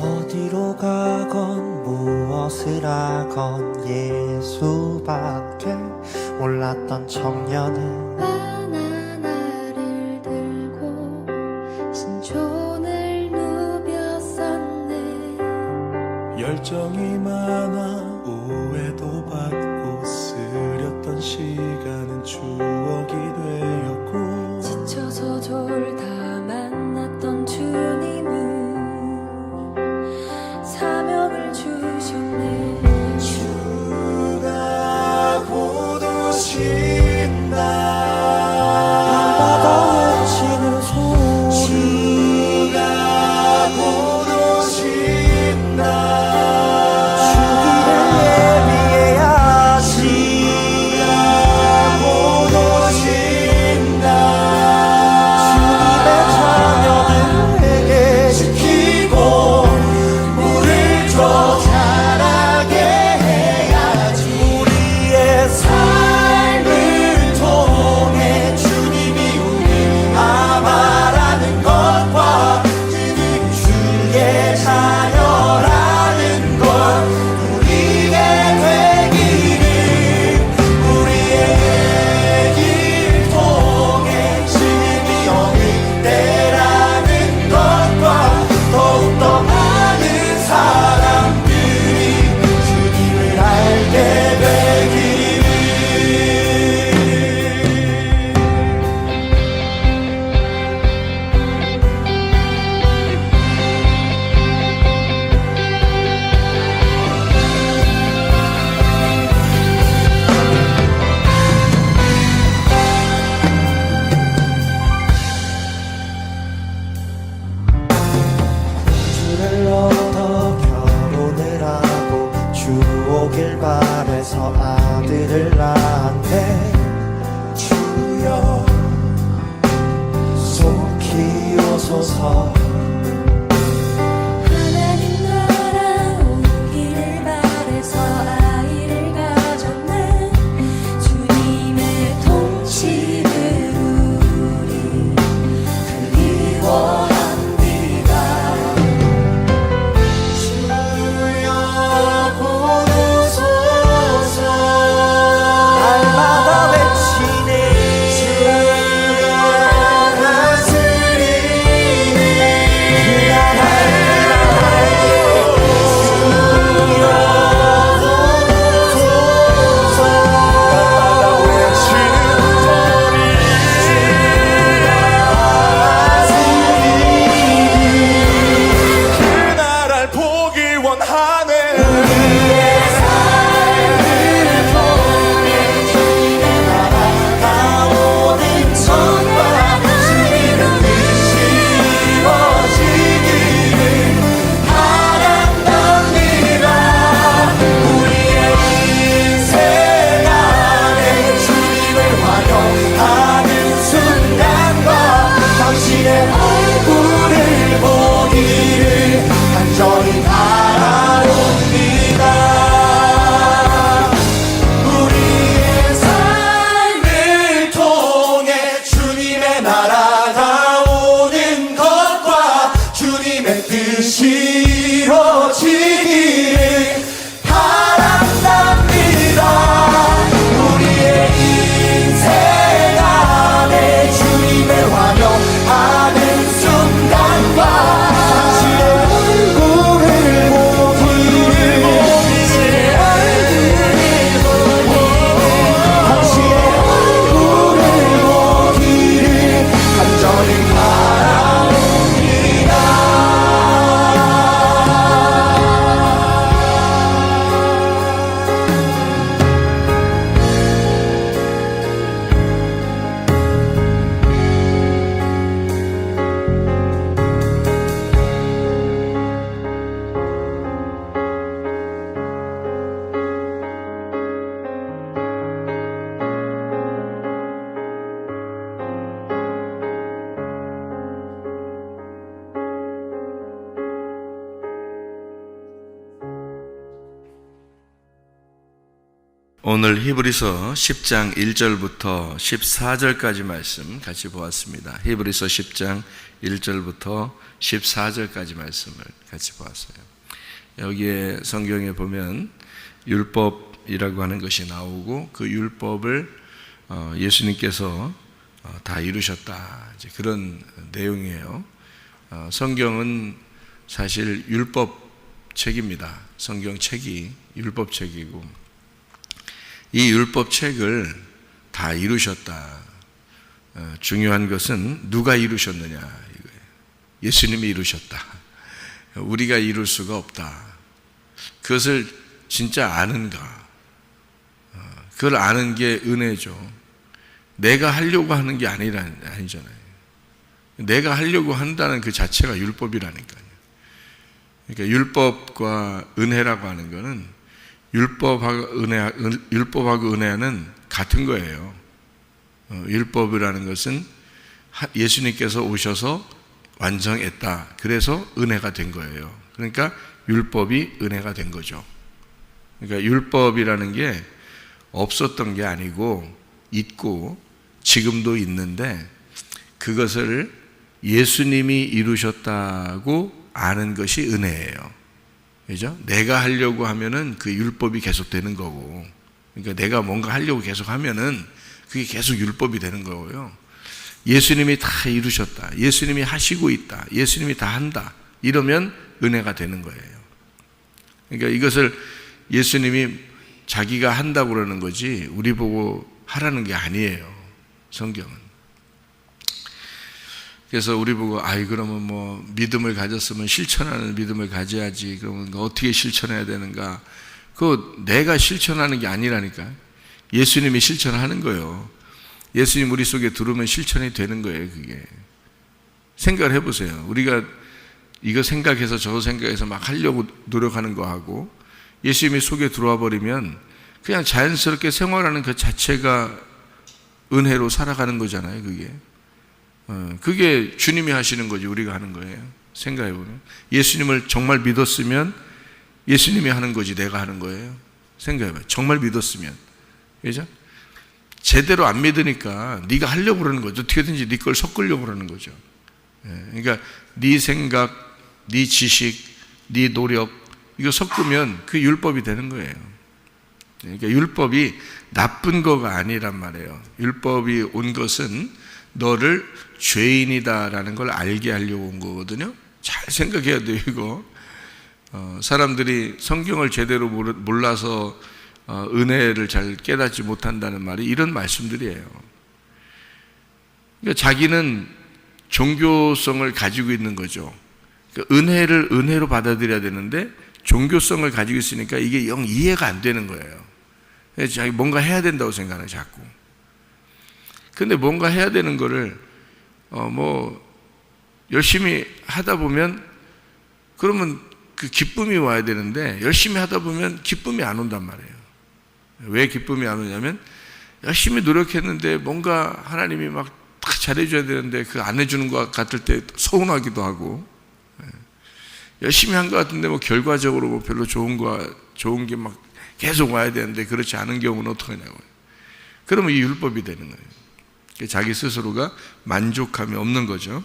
어디로 가건 무엇을 하건 예수밖에 몰랐던 청년은 바나나를 들고 신촌을 누볐었네. 열정이 많아 오해도 받고 쓰렸던 시간은 추억이 되었고 지쳐서 졸다 만났던 주님은 사명을 주셨네. 주가 곧 오신다. 바다 외치는 소리 주가 곧 오신다. 주기를 예비해야지. 주가 곧 오신다. 주님의 자녀들에게 지키고 물을 줘 자라게 해야지. 우리의 삶을 통해 주님이 우리 아마라는 것과 주의 자녀라는 것 누리게 되기를 우리의 길 통해 주님이 어느 때라는 것과 더욱더 많은 사람들이 주님을 알게 되기를. 주를 얻어 결혼을 하고 주 오길 바래서 아들을 낳았네. 주여 속히 오소서. 하나님 나라 오기를 바래서 아이를 가졌네. 주님의 통치를 우리 그리워합니다. 주여 곧 오소서. 날마다 외치네. 주가 다스리네. 오늘 히브리서 10장 1절부터 14절까지 말씀 같이 보았습니다. 히브리서 10장 1절부터 14절까지 말씀을 같이 보았어요. 여기에 성경에 보면 율법이라고 하는 것이 나오고 그 율법을 예수님께서 다 이루셨다, 이제 그런 내용이에요. 성경은 사실 율법책입니다. 성경책이 율법책이고 이 율법책을 다 이루셨다. 중요한 것은 누가 이루셨느냐 이거예요. 예수님이 이루셨다. 우리가 이룰 수가 없다. 그것을 진짜 아는가? 그걸 아는 게 은혜죠. 내가 하려고 하는 게 아니잖아요. 내가 하려고 한다는 그 자체가 율법이라니까요. 그러니까 율법과 은혜라고 하는 거는 율법하고 은혜는 같은 거예요. 율법이라는 것은 예수님께서 오셔서 완성했다. 그래서 은혜가 된 거예요. 그러니까 율법이 은혜가 된 거죠. 그러니까 율법이라는 게 없었던 게 아니고 있고 지금도 있는데 그것을 예수님이 이루셨다고 아는 것이 은혜예요. 그죠? 내가 하려고 하면은 그 율법이 계속 되는 거고, 그러니까 내가 뭔가 하려고 계속 하면은 그게 계속 율법이 되는 거고요. 예수님이 다 이루셨다. 예수님이 하시고 있다. 예수님이 다 한다. 이러면 은혜가 되는 거예요. 그러니까 이것을 예수님이 자기가 한다고 그러는 거지 우리 보고 하라는 게 아니에요. 성경은. 그래서 우리 보고 그러면 뭐 믿음을 가졌으면 실천하는 믿음을 가져야지. 그러면 어떻게 실천해야 되는가? 그거 내가 실천하는 게 아니라니까. 예수님이 실천하는 거예요. 예수님 우리 속에 들어오면 실천이 되는 거예요. 그게. 생각을 해보세요. 우리가 이거 생각해서 저거 생각해서 막 하려고 노력하는 거하고 예수님이 속에 들어와 버리면 그냥 자연스럽게 생활하는 그 자체가 은혜로 살아가는 거잖아요. 그게 주님이 하시는 거지 우리가 하는 거예요. 생각해보면 예수님을 정말 믿었으면 예수님이 하는 거지 내가 하는 거예요. 생각해봐요. 정말 믿었으면. 그죠? 제대로 안 믿으니까 네가 하려고 그러는 거죠. 어떻게든지 네 걸 섞으려고 그러는 거죠. 그러니까 네 생각, 네 지식, 네 노력 이거 섞으면 그 율법이 되는 거예요. 그러니까 율법이 나쁜 거가 아니란 말이에요. 율법이 온 것은 너를 죄인이다라는 걸 알게 하려고 온 거거든요. 잘 생각해야 돼요. 이거 사람들이 성경을 제대로 몰라서 은혜를 잘 깨닫지 못한다는 말이 이런 말씀들이에요. 그러니까 자기는 종교성을 가지고 있는 거죠. 그러니까 은혜를 은혜로 받아들여야 되는데 종교성을 가지고 있으니까 이게 영 이해가 안 되는 거예요. 그래서 자기 뭔가 해야 된다고 생각해요. 자꾸. 근데 뭔가 해야 되는 거를 열심히 하다 보면 그러면 그 기쁨이 와야 되는데 열심히 하다 보면 기쁨이 안 온단 말이에요. 왜 기쁨이 안 오냐면 열심히 노력했는데 뭔가 하나님이 막 다 잘해줘야 되는데 그 안 해주는 것 같을 때 서운하기도 하고 열심히 한 것 같은데 결과적으로 별로 좋은 게 막 계속 와야 되는데 그렇지 않은 경우는 어떻게 하냐고요. 그러면 이 율법이 되는 거예요. 자기 스스로가 만족함이 없는 거죠.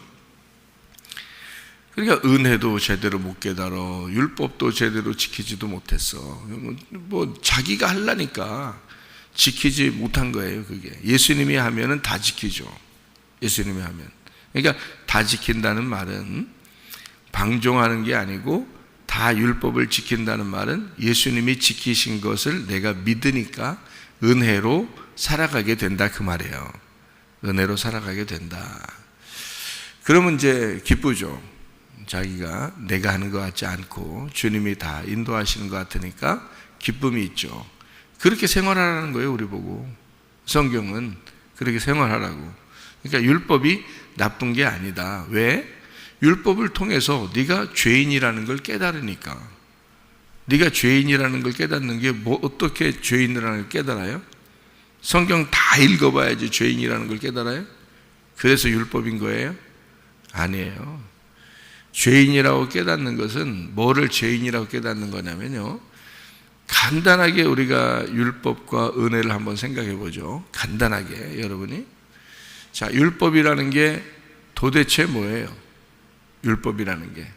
그러니까 은혜도 제대로 못 깨달아, 율법도 제대로 지키지도 못했어. 자기가 하려니까 지키지 못한 거예요. 그게 예수님이 하면은 다 지키죠. 예수님이 하면. 그러니까 다 지킨다는 말은 방종하는 게 아니고 다 율법을 지킨다는 말은 예수님이 지키신 것을 내가 믿으니까 은혜로 살아가게 된다 그 말이에요. 은혜로 살아가게 된다. 그러면 이제 기쁘죠. 자기가 내가 하는 것 같지 않고 주님이 다 인도하시는 것 같으니까 기쁨이 있죠. 그렇게 생활하라는 거예요. 우리 보고. 성경은 그렇게 생활하라고. 그러니까 율법이 나쁜 게 아니다. 왜? 율법을 통해서 네가 죄인이라는 걸 깨달으니까. 네가 죄인이라는 걸 깨닫는 게 어떻게 죄인이라는 걸 깨달아요? 성경 다 읽어봐야지 죄인이라는 걸 깨달아요? 그래서 율법인 거예요? 아니에요. 죄인이라고 깨닫는 것은 뭐를 죄인이라고 깨닫는 거냐면요, 간단하게 우리가 율법과 은혜를 한번 생각해 보죠. 간단하게 여러분이. 자, 율법이라는 게 도대체 뭐예요? 율법이라는 게.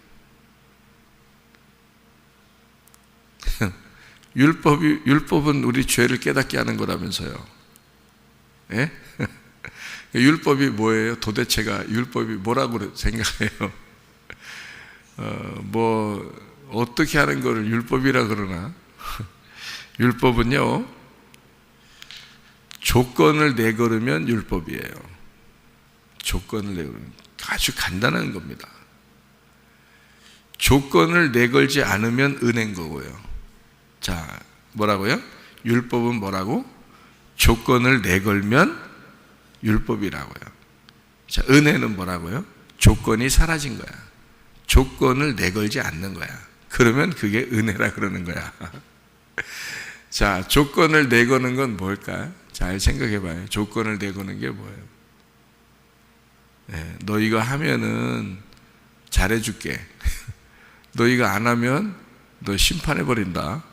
율법은 우리 죄를 깨닫게 하는 거라면서요. 예? 율법이 뭐예요? 도대체가 율법이 뭐라고 생각해요? 어떻게 하는 거를 율법이라 그러나? 율법은요, 조건을 내걸으면 율법이에요. 조건을 내걸으면. 아주 간단한 겁니다. 조건을 내걸지 않으면 은혜인 거고요. 자, 뭐라고요? 율법은 뭐라고? 조건을 내걸면 율법이라고요. 자, 은혜는 뭐라고요? 조건이 사라진 거야. 조건을 내걸지 않는 거야. 그러면 그게 은혜라 그러는 거야. 자, 조건을 내거는 건 뭘까? 잘 생각해 봐요. 조건을 내거는 게 뭐예요? 네, 너 이거 하면은 잘해줄게. 너 이거 안 하면 너 심판해버린다.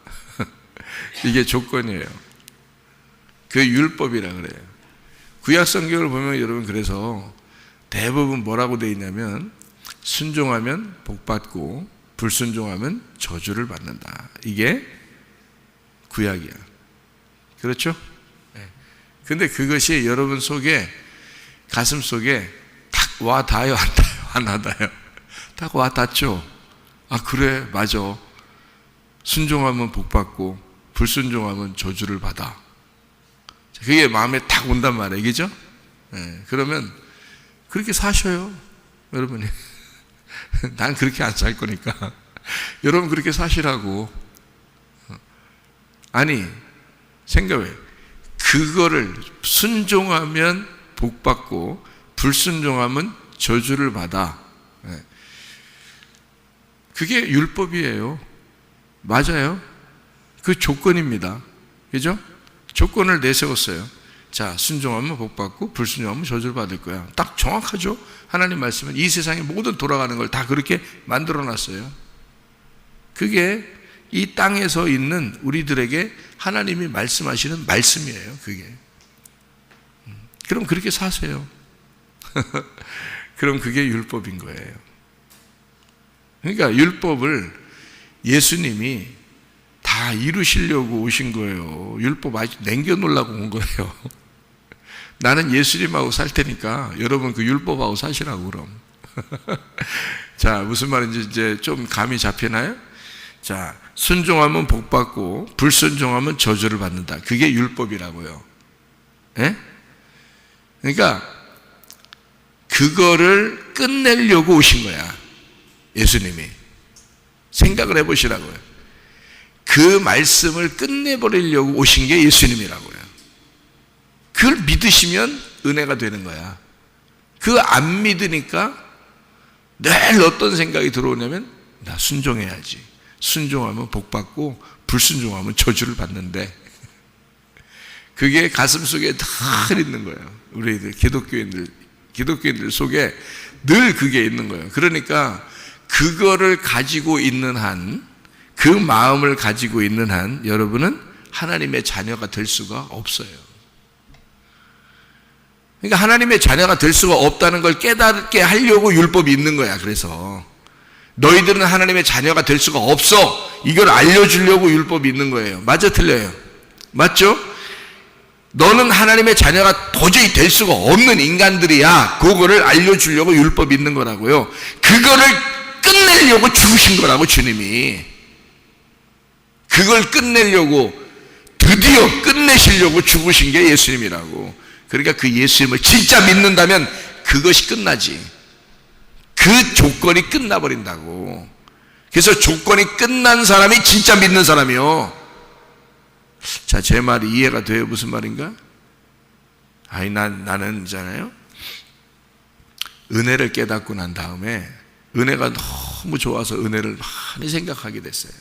이게 조건이에요. 그 율법이라 그래요. 구약 성경을 보면 여러분, 그래서 대부분 뭐라고 되어 있냐면 순종하면 복받고 불순종하면 저주를 받는다. 이게 구약이야. 그렇죠? 네. 근데 그것이 여러분 속에, 가슴 속에 딱 와 닿아요? 안 닿아요? 딱 와 닿죠? 아, 그래, 맞아. 순종하면 복받고 불순종하면 저주를 받아. 그게 마음에 딱 온단 말이에요. 그죠? 네. 그러면 그렇게 사셔요, 여러분이. 난 그렇게 안 살 거니까. 여러분 그렇게 사시라고. 아니, 생각해. 그거를 순종하면 복받고 불순종하면 저주를 받아. 그게 율법이에요. 맞아요. 그 조건입니다. 그죠? 조건을 내세웠어요. 자, 순종하면 복받고 불순종하면 저주를 받을 거야. 딱 정확하죠? 하나님 말씀은 이 세상에 모든 돌아가는 걸 다 그렇게 만들어 놨어요. 그게 이 땅에서 있는 우리들에게 하나님이 말씀하시는 말씀이에요. 그게. 그럼 그렇게 사세요. 그럼 그게 율법인 거예요. 그러니까 율법을 예수님이 다 이루시려고 오신 거예요. 율법 아직 남겨놓으려고 온 거예요. 나는 예수님하고 살 테니까 여러분 그 율법하고 사시라고. 그럼. 자, 무슨 말인지 이제 좀 감이 잡히나요? 자, 순종하면 복받고 불순종하면 저주를 받는다. 그게 율법이라고요. 예? 그러니까 그거를 끝내려고 오신 거야, 예수님이. 생각을 해보시라고요. 그 말씀을 끝내버리려고 오신 게 예수님이라고요. 그걸 믿으시면 은혜가 되는 거야. 그거 안 믿으니까 늘 어떤 생각이 들어오냐면, 나 순종해야지. 순종하면 복받고 불순종하면 저주를 받는데, 그게 가슴속에 늘 있는 거예요. 우리들 기독교인들 속에 늘 그게 있는 거예요. 그러니까 그거를 가지고 있는 한, 그 마음을 가지고 있는 한 여러분은 하나님의 자녀가 될 수가 없어요. 그러니까 하나님의 자녀가 될 수가 없다는 걸 깨닫게 하려고 율법이 있는 거야. 그래서 너희들은 하나님의 자녀가 될 수가 없어, 이걸 알려주려고 율법이 있는 거예요. 맞아, 틀려요? 맞죠? 너는 하나님의 자녀가 도저히 될 수가 없는 인간들이야. 그거를 알려주려고 율법이 있는 거라고요. 그거를 끝내려고 죽으신 거라고, 주님이. 그걸 끝내려고, 드디어 끝내시려고 죽으신 게 예수님이라고. 그러니까 그 예수님을 진짜 믿는다면 그것이 끝나지. 그 조건이 끝나버린다고. 그래서 조건이 끝난 사람이 진짜 믿는 사람이요. 자, 제 말이 이해가 돼요? 무슨 말인가? 아니, 나는 있잖아요, 은혜를 깨닫고 난 다음에 은혜가 너무 좋아서 은혜를 많이 생각하게 됐어요.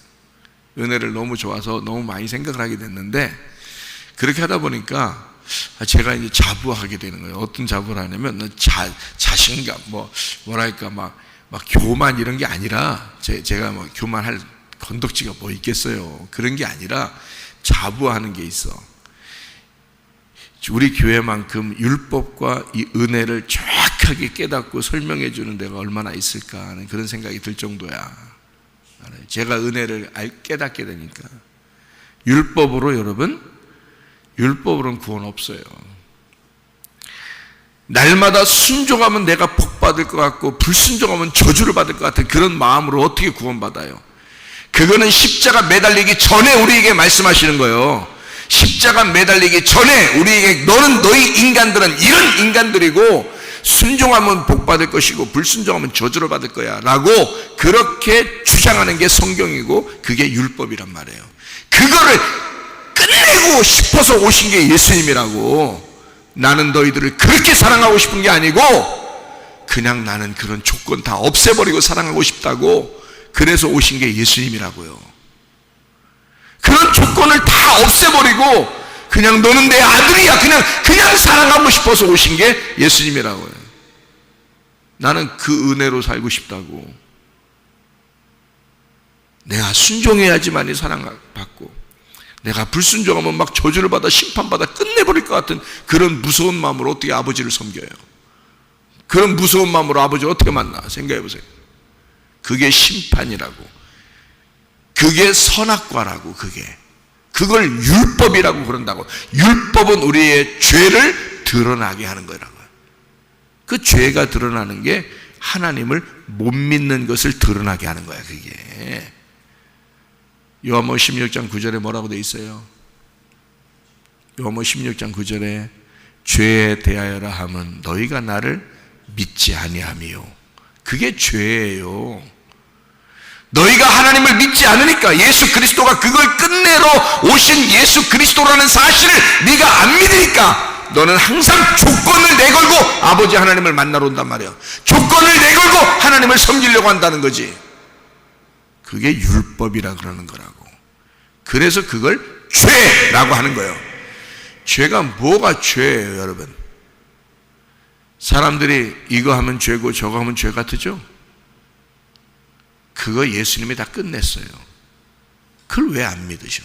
은혜를 너무 좋아서 너무 많이 생각을 하게 됐는데, 그렇게 하다 보니까 제가 이제 자부하게 되는 거예요. 어떤 자부를 하냐면 자신감, 뭐랄까 막 교만 이런 게 아니라, 제가 뭐 교만할 건덕지가 뭐 있겠어요. 그런 게 아니라 자부하는 게 있어. 우리 교회만큼 율법과 이 은혜를 정확하게 깨닫고 설명해 주는 데가 얼마나 있을까 하는 그런 생각이 들 정도야. 제가 은혜를 깨닫게 되니까. 율법으로 여러분, 율법으로는 구원 없어요. 날마다 순종하면 내가 복 받을 것 같고 불순종하면 저주를 받을 것 같은 그런 마음으로 어떻게 구원받아요? 그거는 십자가 매달리기 전에 우리에게 말씀하시는 거예요. 십자가 매달리기 전에 우리에게 너희 인간들은 이런 인간들이고 순종하면 복 받을 것이고 불순종하면 저주를 받을 거야 라고 그렇게 주장하는 게 성경이고 그게 율법이란 말이에요. 그거를 끝내고 싶어서 오신 게 예수님이라고. 나는 너희들을 그렇게 사랑하고 싶은 게 아니고 그냥 나는 그런 조건 다 없애버리고 사랑하고 싶다고. 그래서 오신 게 예수님이라고요. 그런 조건을 다 없애버리고 그냥 너는 내 아들이야 그냥 사랑하고 싶어서 오신 게 예수님이라고요. 나는 그 은혜로 살고 싶다고. 내가 순종해야지만이 사랑받고 내가 불순종하면 막 저주를 받아 심판받아 끝내버릴 것 같은 그런 무서운 마음으로 어떻게 아버지를 섬겨요? 그런 무서운 마음으로 아버지를 어떻게 만나? 생각해 보세요. 그게 심판이라고. 그게 선악과라고. 그걸 율법이라고 그런다고. 율법은 우리의 죄를 드러나게 하는 거라고요. 그 죄가 드러나는 게 하나님을 못 믿는 것을 드러나게 하는 거야. 그게 요한복음 16장 9절에 뭐라고 돼 있어요? 요한복음 16장 9절에 죄에 대하여라 함은 너희가 나를 믿지 아니함이요. 그게 죄예요. 너희가 하나님을 믿지 않으니까 예수 그리스도가 그걸 끝내러 오신 예수 그리스도라는 사실을 네가 안 믿으니까 너는 항상 조건을 내걸고 아버지 하나님을 만나러 온단 말이야. 조건을 내걸고 하나님을 섬기려고 한다는 거지. 그게 율법이라 그러는 거라고. 그래서 그걸 죄라고 하는 거예요. 죄가 뭐가 죄예요, 여러분? 사람들이 이거 하면 죄고 저거 하면 죄 같으죠? 그거 예수님이 다 끝냈어요. 그걸 왜 안 믿으셔?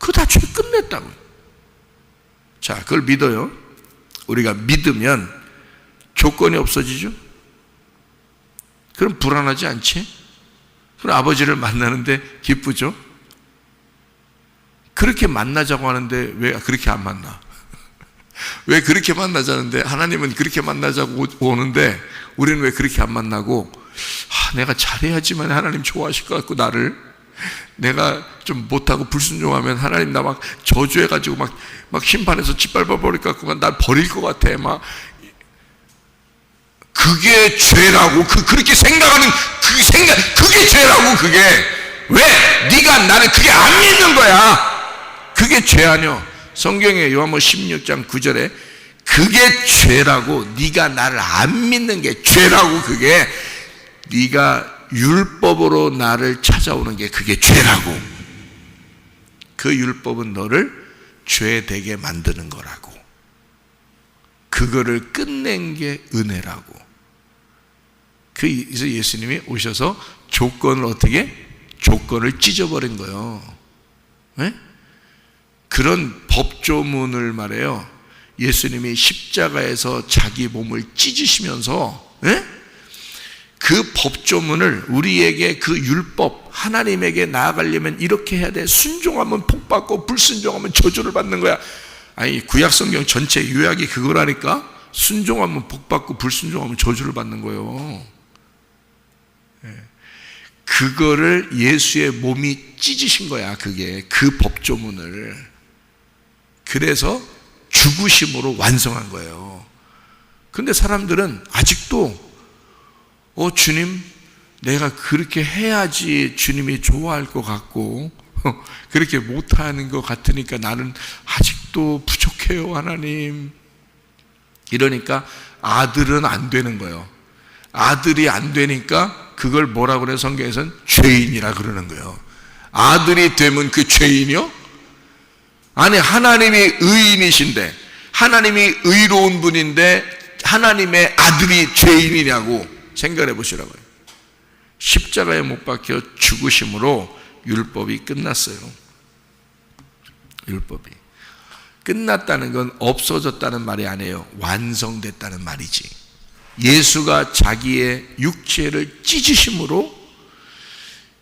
그거 다 죄 끝냈다고요. 자, 그걸 믿어요. 우리가 믿으면 조건이 없어지죠? 그럼 불안하지 않지? 그럼 아버지를 만나는데 기쁘죠? 그렇게 만나자고 하는데 왜 그렇게 안 만나? 왜 그렇게 만나자는데 하나님은 그렇게 만나자고 오는데 우리는 왜 그렇게 안 만나고 내가 잘해야지만 하나님 좋아하실 것 같고 나를 내가 좀 못하고 불순종하면 하나님 나 막 저주해가지고 막 심판해서 짓밟아 버릴 것 같고 날 버릴 것 같아 막 그게 죄라고 그렇게 생각하는 그게 죄라고 그게 왜 네가 나를 그게 안 믿는 거야. 그게 죄 아니야. 성경에 요한복음 16장 9절에 그게 죄라고. 네가 나를 안 믿는 게 죄라고. 그게 네가 율법으로 나를 찾아오는 게 그게 죄라고. 그 율법은 너를 죄되게 만드는 거라고. 그거를 끝낸 게 은혜라고. 그래서 예수님이 오셔서 조건을 찢어버린 거예요. 네? 그런 법조문을 말해요. 예수님이 십자가에서 자기 몸을 찢으시면서 그 법조문을 우리에게 그 율법 하나님에게 나아가려면 이렇게 해야 돼. 순종하면 복받고 불순종하면 저주를 받는 거야. 아니 구약성경 전체 요약이 그거라니까. 순종하면 복받고 불순종하면 저주를 받는 거예요. 그거를 예수의 몸이 찢으신 거야. 그게 그 법조문을. 그래서 죽으심으로 완성한 거예요. 그런데 사람들은 아직도 주님 내가 그렇게 해야지 주님이 좋아할 것 같고 그렇게 못하는 것 같으니까 나는 아직도 부족해요 하나님. 이러니까 아들은 안 되는 거예요. 아들이 안 되니까 그걸 뭐라고 그래요? 성경에서는 죄인이라 그러는 거예요. 아들이 되면 그 죄인이요? 아니 하나님이 의인이신데 하나님이 의로운 분인데 하나님의 아들이 죄인이냐고 생각해 보시라고요. 십자가에 못 박혀 죽으심으로 율법이 끝났어요. 율법이 끝났다는 건 없어졌다는 말이 아니에요. 완성됐다는 말이지. 예수가 자기의 육체를 찢으심으로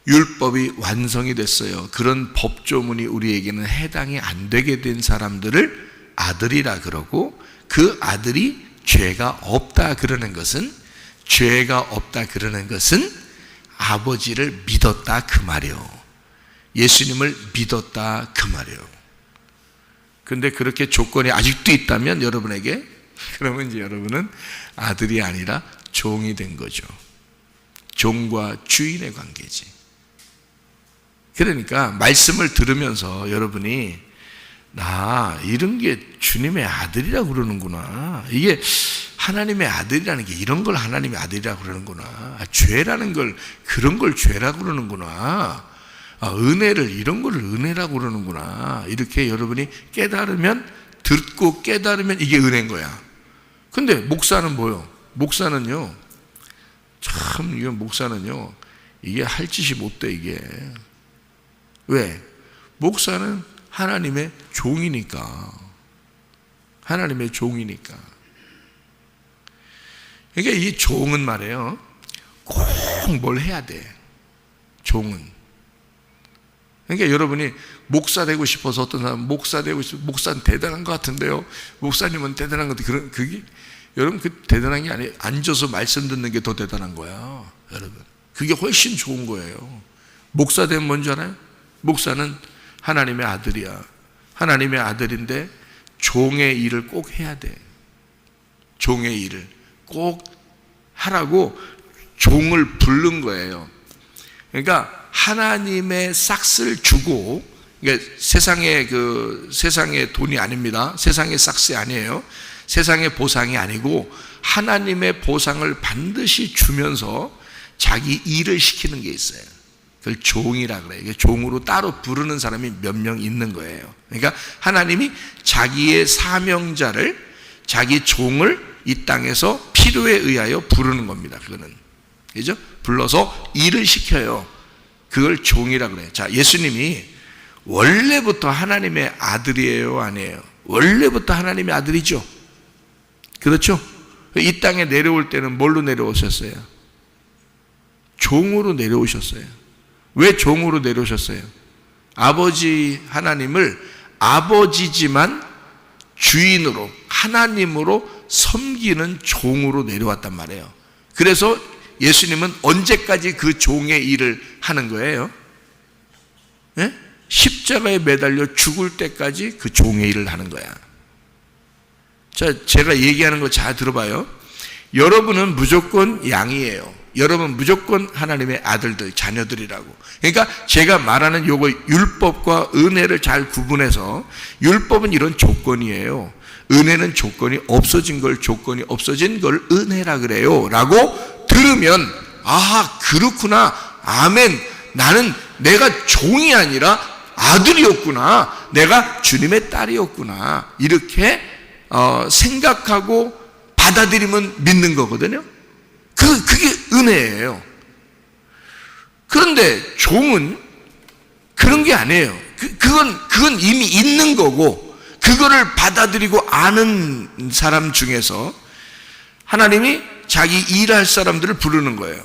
율법이 완성이 됐어요. 그런 법조문이 우리에게는 해당이 안 되게 된 사람들을 아들이라 그러고, 그 아들이 죄가 없다 그러는 것은, 죄가 없다 그러는 것은 아버지를 믿었다 그 말이에요. 예수님을 믿었다 그 말이에요. 근데 그렇게 조건이 아직도 있다면 여러분에게, 그러면 이제 여러분은 아들이 아니라 종이 된 거죠. 종과 주인의 관계지. 그러니까 말씀을 들으면서 여러분이 나 이런 게 주님의 아들이라고 그러는구나, 이게 하나님의 아들이라는 게 이런 걸 하나님의 아들이라고 그러는구나, 죄라는 걸 그런 걸 죄라고 그러는구나, 은혜를 이런 걸 은혜라고 그러는구나, 이렇게 여러분이 깨달으면, 듣고 깨달으면 이게 은혜인 거야. 근데 목사는 뭐요? 목사는요, 참, 이거 목사는요, 이게 할 짓이 못 돼, 이게. 왜? 목사는 하나님의 종이니까. 하나님의 종이니까. 그러니까 이 종은 말이에요, 꼭 뭘 해야 돼. 종은. 그러니까 여러분이 목사 되고 싶어서, 어떤 사람 목사 되고 싶어, 목사는 대단한 것 같은데요, 목사님은 대단한 것 같은데, 그게 여러분 그 대단한 게 아니에요. 앉아서 말씀 듣는 게 더 대단한 거야, 여러분. 그게 훨씬 좋은 거예요. 목사 되면 뭔지 알아요? 목사는 하나님의 아들이야. 하나님의 아들인데 종의 일을 꼭 해야 돼. 종의 일을 꼭 하라고 종을 부른 거예요. 그러니까 하나님의 싹스를 주고, 그러니까 세상의 돈이 아닙니다. 세상의 싹스 아니에요. 세상의 보상이 아니고 하나님의 보상을 반드시 주면서 자기 일을 시키는 게 있어요. 그걸 종이라 그래요. 종으로 따로 부르는 사람이 몇 명 있는 거예요. 그러니까 하나님이 자기의 사명자를, 자기 종을 이 땅에서 필요에 의하여 부르는 겁니다. 그거는, 그죠? 불러서 일을 시켜요. 그걸 종이라 그래요. 자, 예수님이 원래부터 하나님의 아들이에요, 아니에요? 원래부터 하나님의 아들이죠. 그렇죠? 이 땅에 내려올 때는 뭘로 내려오셨어요? 종으로 내려오셨어요. 왜 종으로 내려오셨어요? 아버지 하나님을 아버지지만 주인으로, 하나님으로 섬기는 종으로 내려왔단 말이에요. 그래서 예수님은 언제까지 그 종의 일을 하는 거예요? 예? 십자가에 매달려 죽을 때까지 그 종의 일을 하는 거야. 자, 제가 얘기하는 거 잘 들어봐요. 여러분은 무조건 양이에요. 여러분 무조건 하나님의 아들들, 자녀들이라고. 그러니까 제가 말하는 요거 율법과 은혜를 잘 구분해서, 율법은 이런 조건이에요. 은혜는 조건이 없어진 걸, 조건이 없어진 걸 은혜라 그래요 라고 들으면, 아하, 그렇구나, 아멘, 나는 내가 종이 아니라 아들이었구나, 내가 주님의 딸이었구나, 이렇게 생각하고 받아들이면 믿는 거거든요. 그게 은혜예요. 그런데 종은 그런 게 아니에요. 그건 이미 있는 거고, 그거를 받아들이고 아는 사람 중에서 하나님이 자기 일할 사람들을 부르는 거예요.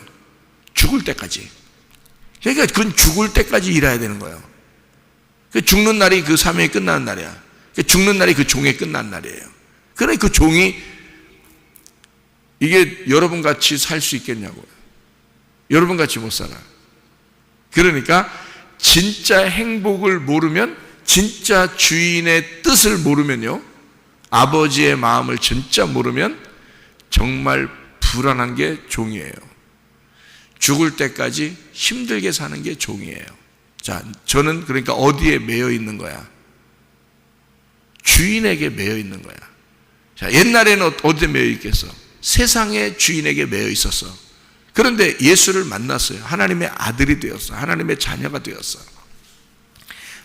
죽을 때까지. 그러니까 그건 죽을 때까지 일해야 되는 거예요. 죽는 날이 그 사명이 끝나는 날이야. 죽는 날이 그 종의 끝난 날이에요. 그래, 그 종이 이게 여러분 같이 살 수 있겠냐고요. 여러분 같이 못 살아. 그러니까 진짜 행복을 모르면, 진짜 주인의 뜻을 모르면요, 아버지의 마음을 진짜 모르면 정말 불안한 게 종이에요. 죽을 때까지 힘들게 사는 게 종이에요. 자, 저는 그러니까 어디에 매여 있는 거야? 주인에게 매여 있는 거야. 자, 옛날에는 어디에 매여 있겠어? 세상의 주인에게 매여 있었어. 그런데 예수를 만났어요. 하나님의 아들이 되었어. 하나님의 자녀가 되었어.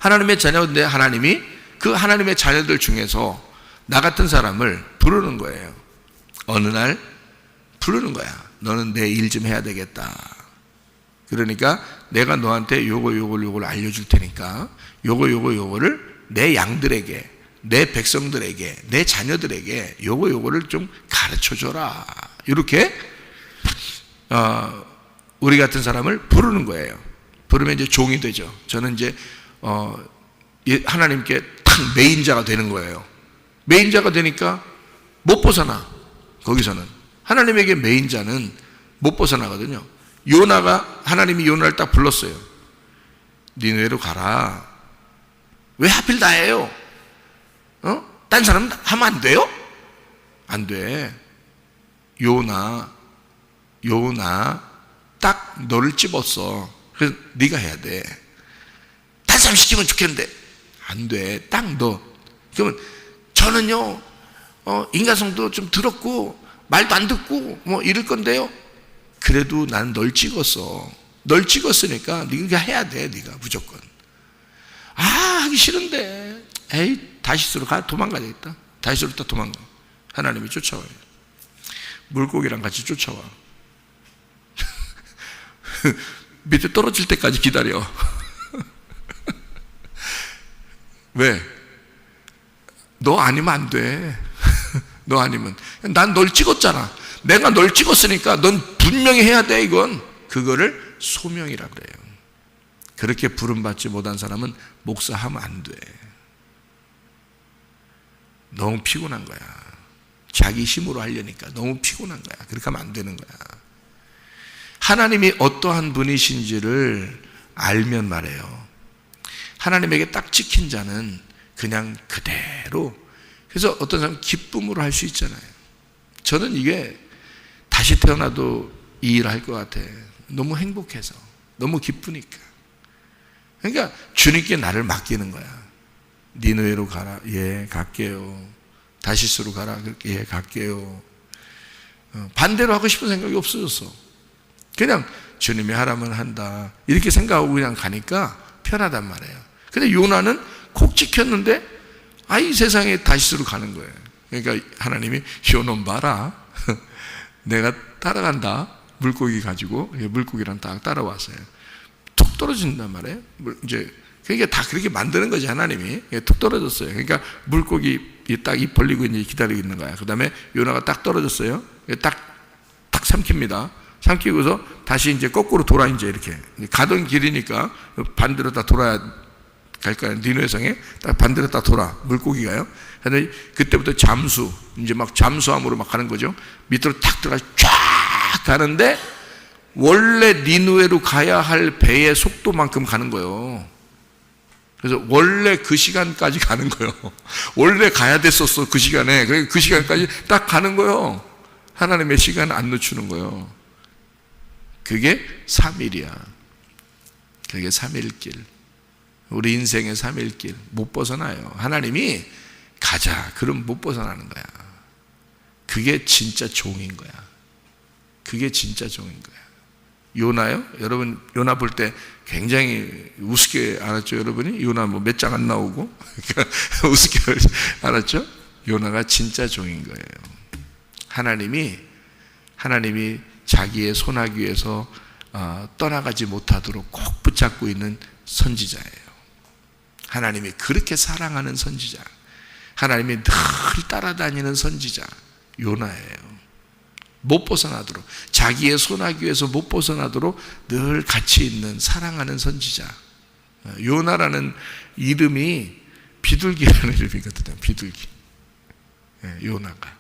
하나님의 자녀인데 하나님이 그 하나님의 자녀들 중에서 나 같은 사람을 부르는 거예요. 어느 날 부르는 거야. 너는 내 일 좀 해야 되겠다. 그러니까 내가 너한테 요걸 알려줄 테니까 요거를 내 양들에게, 내 백성들에게, 내 자녀들에게 요거를 좀 가르쳐줘라. 이렇게 우리 같은 사람을 부르는 거예요. 부르면 이제 종이 되죠. 저는 이제 하나님께 탁 메인자가 되는 거예요. 메인자가 되니까 못 벗어나. 거기서는 하나님에게 메인자는 못 벗어나거든요. 요나가, 하나님이 요나를 딱 불렀어요. 니느웨로 가라. 왜 하필 나예요? 딴 사람 하면 안 돼요? 안 돼. 요나 딱 너를 집었어. 그래서 네가 해야 돼. 딴 사람 시키면 좋겠는데 안 돼. 딱 너. 그러면 저는요 인간성도 좀 들었고 말도 안 듣고 뭐 이럴 건데요. 그래도 난 널 찍었어. 널 찍었으니까 네가 해야 돼. 네가 무조건. 하기 싫은데 에이 다시스로 가. 도망가야 되겠다. 다시스로 딱 도망가. 하나님이 쫓아와요. 물고기랑 같이 쫓아와. 밑에 떨어질 때까지 기다려. 왜? 너 아니면 안 돼. 너 아니면. 난 널 찍었잖아. 내가 널 찍었으니까 넌 분명히 해야 돼. 이건. 그거를 소명이라 그래요. 그렇게 부름받지 못한 사람은 목사하면 안 돼. 너무 피곤한 거야. 자기 힘으로 하려니까 너무 피곤한 거야. 그렇게 하면 안 되는 거야. 하나님이 어떠한 분이신지를 알면 말해요. 하나님에게 딱 찍힌 자는 그냥 그대로. 그래서 어떤 사람은 기쁨으로 할 수 있잖아요. 저는 이게 다시 태어나도 이 일을 할 것 같아. 너무 행복해서. 너무 기쁘니까. 그러니까 주님께 나를 맡기는 거야. 니느웨로 가라. 예, 갈게요. 다시스로 가라. 예, 갈게요. 반대로 하고 싶은 생각이 없어졌어. 그냥 주님이 하라면 한다. 이렇게 생각하고 그냥 가니까 편하단 말이에요. 근데 요나는 콕 찍혔는데 이 세상에 다시스로 가는 거예요. 그러니까 하나님이 요놈 봐라. 내가 따라간다. 물고기 가지고 물고기랑 딱 따라왔어요. 툭 떨어진단 말이에요. 이제 그러니까 다 그렇게 만드는 거지 하나님이. 툭 떨어졌어요. 그러니까 물고기 딱 입 벌리고 이제 기다리고 있는 거야. 그 다음에 요나가 딱 떨어졌어요. 딱 삼킵니다. 삼키고서 다시 이제 거꾸로 돌아 이제 이렇게 가던 길이니까 반대로 다 돌아야 갈까요? 니느웨성에 딱 반대로 딱 돌아 물고기가요. 근데 그때부터 잠수 이제 막 잠수함으로 막 가는 거죠. 밑으로 탁 들어가 쫙 가는데 원래 니느웨로 가야 할 배의 속도만큼 가는 거예요. 그래서 원래 그 시간까지 가는 거예요. 원래 가야 됐었어 그 시간에. 그러니까 그 시간까지 딱 가는 거예요. 하나님의 시간을 안 늦추는 거예요. 그게 3일이야. 그게 3일길. 우리 인생의 3일길 못 벗어나요. 하나님이 가자 그럼 못 벗어나는 거야. 그게 진짜 종인 거야. 그게 진짜 종인 거야. 요나요? 여러분 요나 볼 때 굉장히 우습게 알았죠? 여러분이 요나 뭐 몇 장 안 나오고 우습게 알았죠? 요나가 진짜 종인 거예요. 하나님이 자기의 손아귀에서 떠나가지 못하도록 꼭 붙잡고 있는 선지자예요. 하나님이 그렇게 사랑하는 선지자, 하나님이 늘 따라다니는 선지자 요나예요. 못 벗어나도록, 자기의 손아귀에서 못 벗어나도록 늘 같이 있는 사랑하는 선지자. 요나라는 이름이 비둘기라는 이름이거든요. 비둘기. 요나가.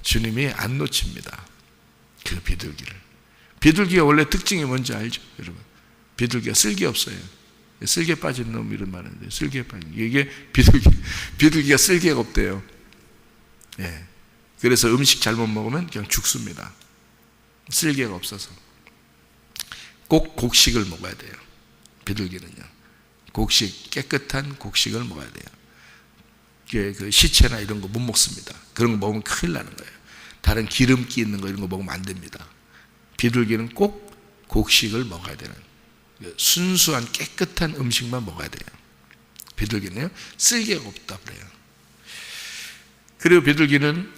주님이 안 놓칩니다. 그 비둘기를. 비둘기가 원래 특징이 뭔지 알죠? 여러분. 비둘기가 쓸개 없어요. 쓸개 빠진 놈 이런 말인데, 쓸개 빠진. 이게 비둘기가 쓸개가 없대요. 예. 그래서 음식 잘못 먹으면 그냥 죽습니다. 쓸개가 없어서. 꼭 곡식을 먹어야 돼요. 비둘기는요. 곡식, 깨끗한 곡식을 먹어야 돼요. 그 시체나 이런 거 못 먹습니다. 그런 거 먹으면 큰일 나는 거예요. 다른 기름기 있는 거 이런 거 먹으면 안 됩니다. 비둘기는 꼭 곡식을 먹어야 되는, 순수한 깨끗한 음식만 먹어야 돼요. 비둘기는요, 쓸개가 없다 그래요. 그리고 비둘기는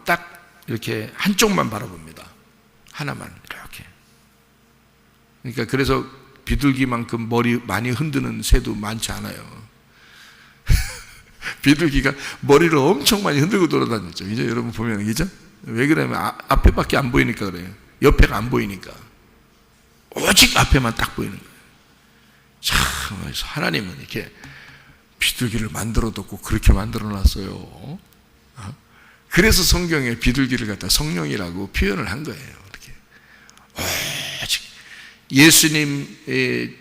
딱 이렇게 한쪽만 바라봅니다. 하나만 이렇게. 그러니까 그래서 비둘기만큼 머리 많이 흔드는 새도 많지 않아요. 비둘기가 머리를 엄청 많이 흔들고 돌아다녔죠. 이제 여러분 보면, 그죠? 왜 그러냐면 앞에밖에 안 보이니까 그래요. 옆에가 안 보이니까. 오직 앞에만 딱 보이는 거예요. 참, 하나님은 이렇게 비둘기를 만들어뒀고 그렇게 만들어놨어요. 그래서 성경에 비둘기를 갖다 성령이라고 표현을 한 거예요. 이렇게 오직 예수님의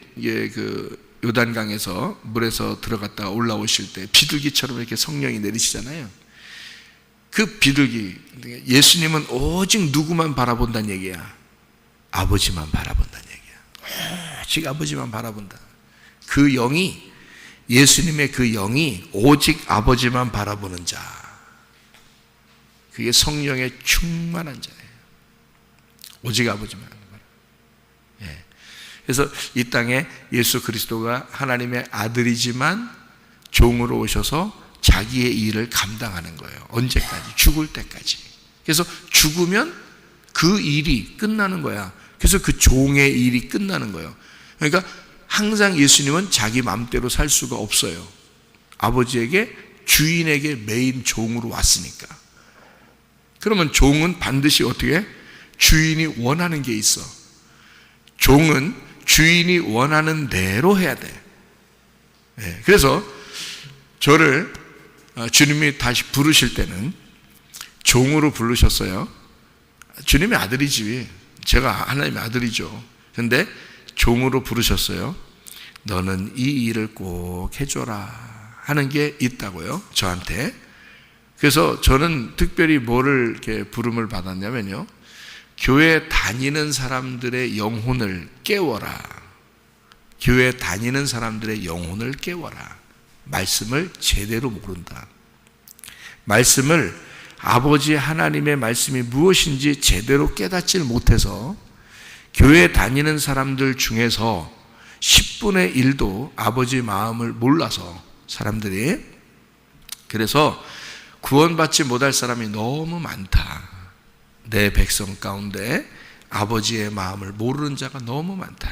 그 요단강에서 물에서 들어갔다가 올라오실 때 비둘기처럼 이렇게 성령이 내리시잖아요. 그 비둘기, 예수님은 오직 누구만 바라본다는 얘기야? 아버지만 바라본다는 얘기야. 오직 아버지만 바라본다. 그 영이, 예수님의 그 영이 오직 아버지만 바라보는 자, 그게 성령의 충만한 자예요. 오직 아버지만. 예. 그래서 이 땅에 예수 그리스도가 하나님의 아들이지만 종으로 오셔서 자기의 일을 감당하는 거예요. 언제까지? 죽을 때까지. 그래서 죽으면 그 일이 끝나는 거야. 그래서 그 종의 일이 끝나는 거예요. 그러니까 항상 예수님은 자기 마음대로 살 수가 없어요. 아버지에게, 주인에게 매인 종으로 왔으니까. 그러면 종은 반드시 어떻게 해? 주인이 원하는 게 있어. 종은 주인이 원하는 대로 해야 돼. 네, 그래서 저를 주님이 다시 부르실 때는 종으로 부르셨어요. 주님의 아들이지. 제가 하나님의 아들이죠. 그런데 종으로 부르셨어요. 너는 이 일을 꼭 해줘라 하는 게 있다고요, 저한테. 그래서 저는 특별히 뭐를 이렇게 부름을 받았냐면요, 교회 다니는 사람들의 영혼을 깨워라. 교회 다니는 사람들의 영혼을 깨워라. 말씀을 제대로 모른다. 말씀을, 아버지 하나님의 말씀이 무엇인지 제대로 깨닫지를 못해서 교회 다니는 사람들 중에서 10분의 1도 아버지 마음을 몰라서 사람들이, 그래서 구원받지 못할 사람이 너무 많다. 내 백성 가운데 아버지의 마음을 모르는 자가 너무 많다.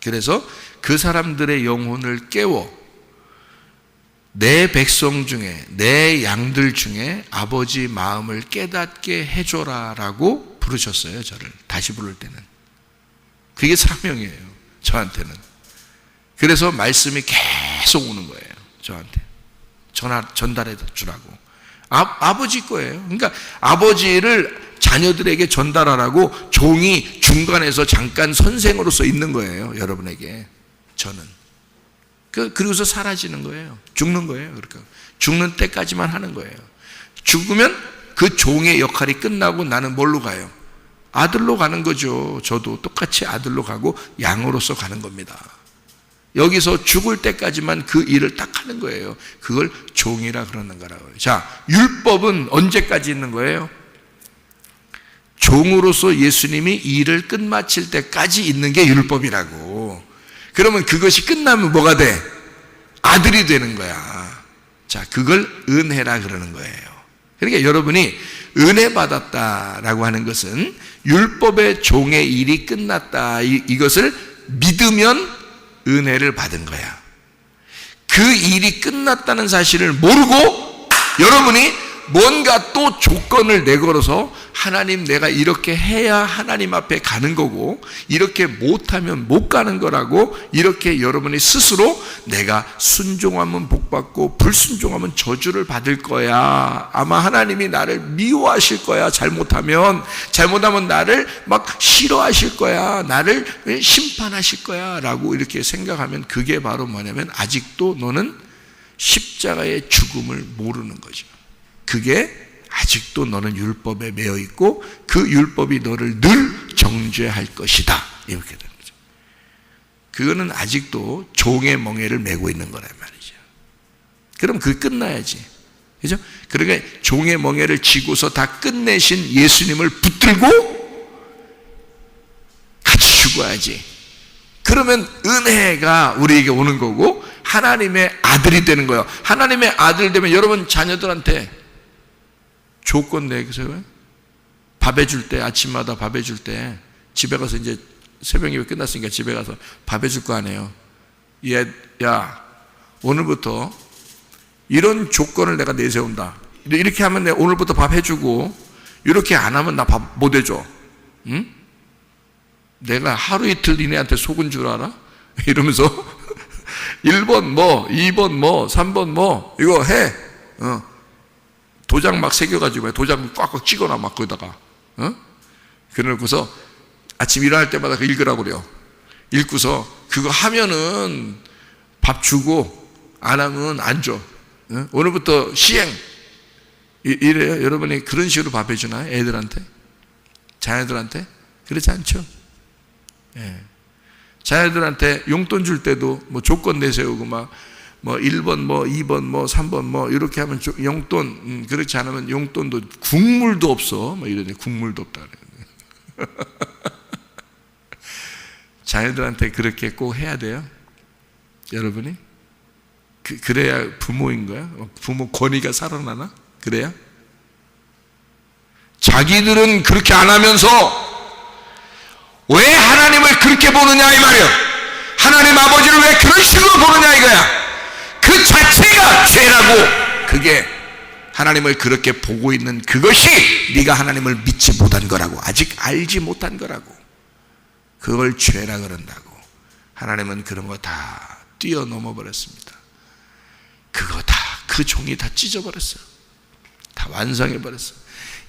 그래서 그 사람들의 영혼을 깨워 내 백성 중에, 내 양들 중에 아버지 마음을 깨닫게 해줘라 라고 부르셨어요. 저를 다시 부를 때는. 그게 사명이에요, 저한테는. 그래서 말씀이 계속 오는 거예요, 저한테. 전달해 주라고. 아버지 거예요. 그러니까 아버지를 자녀들에게 전달하라고 종이 중간에서 잠깐 선생으로서 있는 거예요, 여러분에게. 저는 그리고서 사라지는 거예요. 죽는 거예요. 그러니까 죽는 때까지만 하는 거예요. 죽으면 그 종의 역할이 끝나고 나는 뭘로 가요? 아들로 가는 거죠. 저도 똑같이 아들로 가고 양으로서 가는 겁니다. 여기서 죽을 때까지만 그 일을 딱 하는 거예요. 그걸 종이라 그러는 거라고요. 자, 율법은 언제까지 있는 거예요? 종으로서 예수님이 일을 끝마칠 때까지 있는 게 율법이라고. 그러면 그것이 끝나면 뭐가 돼? 아들이 되는 거야. 자, 그걸 은혜라 그러는 거예요. 그러니까 여러분이 은혜 받았다라고 하는 것은 율법의 종의 일이 끝났다, 이것을 믿으면 은혜를 받은 거야. 그 일이 끝났다는 사실을 모르고 여러분이 뭔가 또 조건을 내걸어서 하나님, 내가 이렇게 해야 하나님 앞에 가는 거고 이렇게 못하면 못 가는 거라고, 이렇게 여러분이 스스로 내가 순종하면 복받고 불순종하면 저주를 받을 거야, 아마 하나님이 나를 미워하실 거야, 잘못하면 나를 막 싫어하실 거야, 나를 심판하실 거야 라고 이렇게 생각하면, 그게 바로 뭐냐면 아직도 너는 십자가의 죽음을 모르는 거죠. 그게 아직도 너는 율법에 매여 있고 그 율법이 너를 늘 정죄할 것이다, 이렇게 되는 거죠. 그거는 아직도 종의 멍에를 메고 있는 거란 말이죠. 그럼 그게 끝나야지, 그죠? 그러니까 종의 멍에를 쥐고서 다 끝내신 예수님을 붙들고 같이 죽어야지. 그러면 은혜가 우리에게 오는 거고 하나님의 아들이 되는 거예요. 하나님의 아들 되면 여러분 자녀들한테 조건 내세요. 밥 해줄 때, 아침마다 밥 해줄 때 집에 가서 이제 새벽 예배 끝났으니까 집에 가서 밥 해줄 거 아니에요. 야, 오늘부터 이런 조건을 내가 내세운다. 이렇게 하면 내가 오늘부터 밥 해주고, 이렇게 안 하면 나 밥 못 해줘. 응? 내가 하루 이틀 니네한테 속은 줄 알아? 이러면서 1번 뭐, 2번 뭐, 3번 뭐, 이거 해. 도장 막 새겨가지고 도장 꽉꽉 찍어놔 막 거기다가. 그러고서 아침 일어날 때마다 그 읽으라고 그래요. 읽고서 그거 하면은 밥 주고 안 하면 안 줘. 오늘부터 시행. 이래요. 여러분이 그런 식으로 밥 해주나요? 애들한테? 자녀들한테? 그렇지 않죠? 예. 자녀들한테 용돈 줄 때도 뭐 조건 내세우고 뭐 1번 뭐 2번 뭐 3번 뭐 이렇게 하면 용돈, 그렇지 않으면 용돈도 국물도 없어. 뭐 이러네. 국물도 없다 그래. 자녀들한테 그렇게 꼭 해야 돼요. 여러분이? 그래야 부모인 거야? 부모 권위가 살아나나? 그래야? 자기들은 그렇게 안 하면서 왜 하나님을 그렇게 보느냐 이 말이에요. 하나님 아버지를 왜 그런 식으로 보느냐 이거야. 그 자체가 죄라고. 그게 하나님을 그렇게 보고 있는 그것이 네가 하나님을 믿지 못한 거라고. 아직 알지 못한 거라고. 그걸 죄라 그런다고. 하나님은 그런 거 다 뛰어넘어 버렸습니다. 그거 다, 그 종이 다 찢어버렸어요. 다 완성해 버렸어요.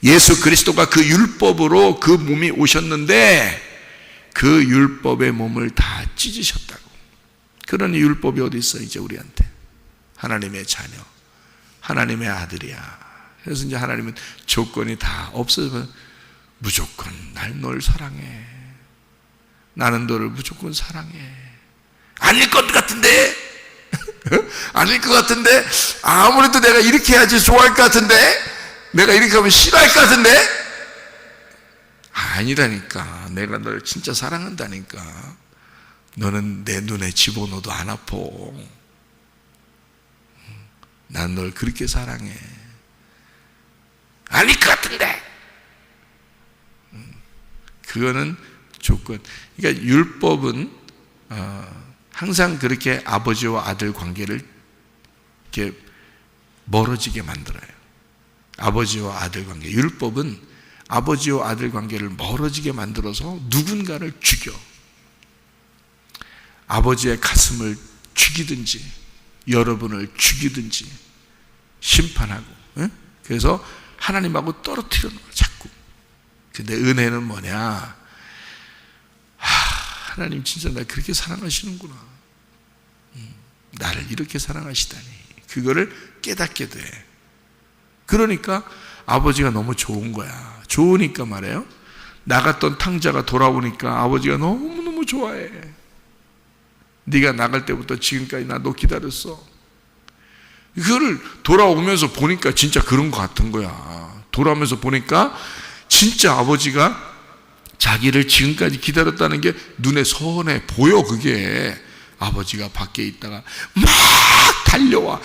예수 그리스도가 그 율법으로 그 몸이 오셨는데 그 율법의 몸을 다 찢으셨다고. 그러니 율법이 어디 있어 이제 우리한테. 하나님의 자녀, 하나님의 아들이야. 그래서 이제 하나님은 조건이 다 없어서 무조건 널 사랑해. 나는 너를 무조건 사랑해. 아닐 것 같은데? 아닐 것 같은데? 아무래도 내가 이렇게 해야지 좋아할 것 같은데? 내가 이렇게 하면 싫어할 것 같은데? 아니라니까. 내가 널 진짜 사랑한다니까. 너는 내 눈에 집어넣어도 안 아파. 난 널 그렇게 사랑해. 아닐 것 같은데? 그거는 조건. 그러니까 율법은 항상 그렇게 아버지와 아들 관계를 이렇게 멀어지게 만들어요. 아버지와 아들 관계. 율법은 아버지와 아들 관계를 멀어지게 만들어서 누군가를 죽여. 아버지의 가슴을 죽이든지 여러분을 죽이든지 심판하고. 그래서 하나님하고 떨어뜨려 놓아 자꾸. 근데 은혜는 뭐냐? 하나님 진짜 나 그렇게 사랑하시는구나. 나를 이렇게 사랑하시다니. 그거를 깨닫게 돼. 그러니까 아버지가 너무 좋은 거야. 좋으니까 말이에요. 나갔던 탕자가 돌아오니까 아버지가 너무너무 좋아해. 네가 나갈 때부터 지금까지 나 너 기다렸어. 그거를 돌아오면서 보니까 진짜 그런 것 같은 거야. 돌아오면서 보니까 진짜 아버지가 자기를 지금까지 기다렸다는 게 눈에 선해 보여. 그게 아버지가 밖에 있다가 막 달려와.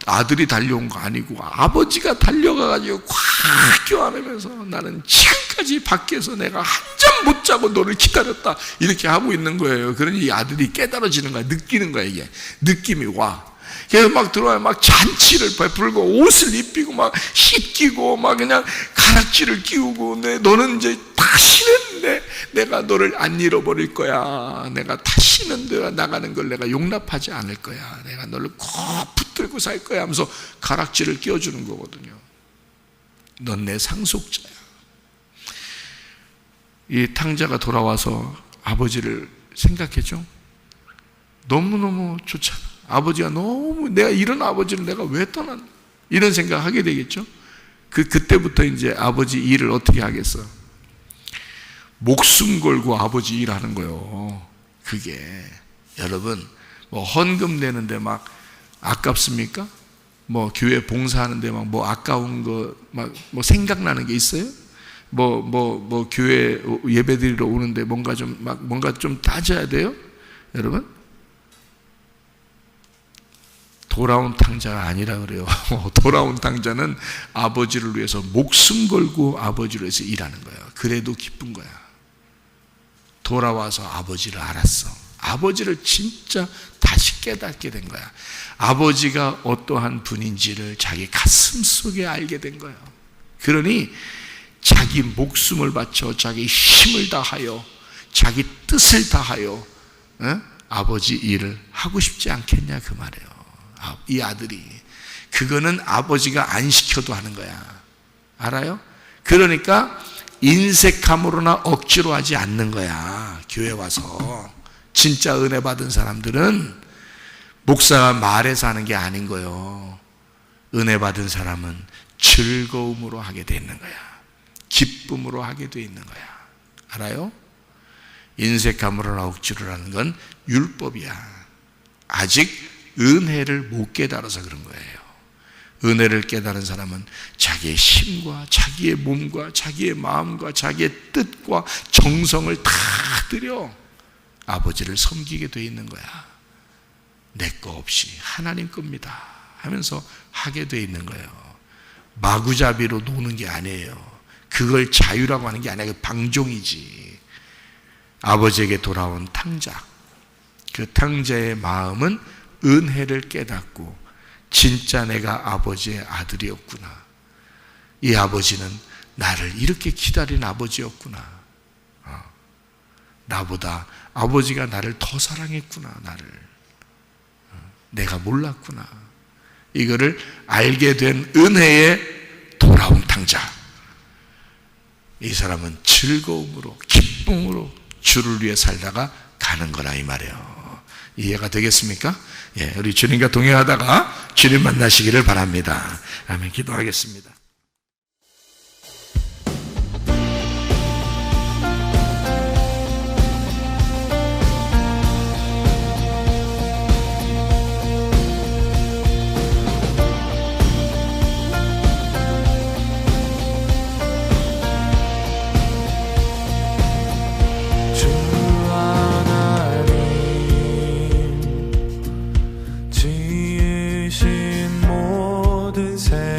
아들이 달려온 거 아니고 아버지가 달려가가지고 꽉 껴안으면서 나는 지금까지 밖에서 내가 한 잠 못 자고 너를 기다렸다 이렇게 하고 있는 거예요. 그러니 이 아들이 깨달아지는 거야. 느끼는 거야. 이게 느낌이 와. 그래서 막 들어와요. 막 잔치를 베풀고 옷을 입히고 막 씻기고 막 그냥 가락지를 끼우고 너는 이제 다시는 내가 너를 안 잃어버릴 거야. 내가 다시는 내가 나가는 걸 내가 용납하지 않을 거야. 내가 너를 꼭 붙들고 살 거야 하면서 가락지를 끼워주는 거거든요. 넌 내 상속자야. 이 탕자가 돌아와서 아버지를 생각해줘. 너무너무 좋잖아. 아버지가 너무 내가 이런 아버지를 내가 왜 떠났나 이런 생각하게 되겠죠. 그때부터 이제 아버지 일을 어떻게 하겠어? 목숨 걸고 아버지 일하는 거예요. 그게 여러분 뭐 헌금 내는데 막 아깝습니까? 뭐 교회 봉사하는데 막 뭐 아까운 거 막 뭐 생각나는 게 있어요? 뭐 교회 예배드리러 오는데 뭔가 좀 따져야 돼요, 여러분? 돌아온 탕자가 아니라 그래요. 돌아온 탕자는 아버지를 위해서 목숨 걸고 아버지를 위해서 일하는 거예요. 그래도 기쁜 거야. 돌아와서 아버지를 알았어. 아버지를 진짜 다시 깨닫게 된 거야. 아버지가 어떠한 분인지를 자기 가슴 속에 알게 된 거야. 그러니 자기 목숨을 바쳐 자기 힘을 다하여 자기 뜻을 다하여 아버지 일을 하고 싶지 않겠냐 그 말이에요. 이 아들이. 그거는 아버지가 안 시켜도 하는 거야. 알아요? 그러니까 인색함으로나 억지로 하지 않는 거야. 교회 와서 진짜 은혜 받은 사람들은 목사가 말해서 하는 게 아닌 거예요. 은혜 받은 사람은 즐거움으로 하게 돼 있는 거야. 기쁨으로 하게 돼 있는 거야. 알아요? 인색함으로나 억지로 하는 건 율법이야. 아직 은혜를 못 깨달아서 그런 거예요. 은혜를 깨달은 사람은 자기의 힘과 자기의 몸과 자기의 마음과 자기의 뜻과 정성을 다 들여 아버지를 섬기게 돼 있는 거야. 내 거 없이 하나님 겁니다 하면서 하게 돼 있는 거예요. 마구잡이로 노는 게 아니에요. 그걸 자유라고 하는 게 아니라 방종이지. 아버지에게 돌아온 탕자, 그 탕자의 마음은 은혜를 깨닫고 진짜 내가 아버지의 아들이었구나. 이 아버지는 나를 이렇게 기다린 아버지였구나. 나보다 아버지가 나를 더 사랑했구나. 나를 내가 몰랐구나. 이거를 알게 된 은혜의 돌아온 탕자. 이 사람은 즐거움으로 기쁨으로 주를 위해 살다가 가는 거라 이 말이에요. 이해가 되겠습니까? 예, 우리 주님과 동행하다가 주님 만나시기를 바랍니다. 아멘. 기도하겠습니다. 지으신 모든 새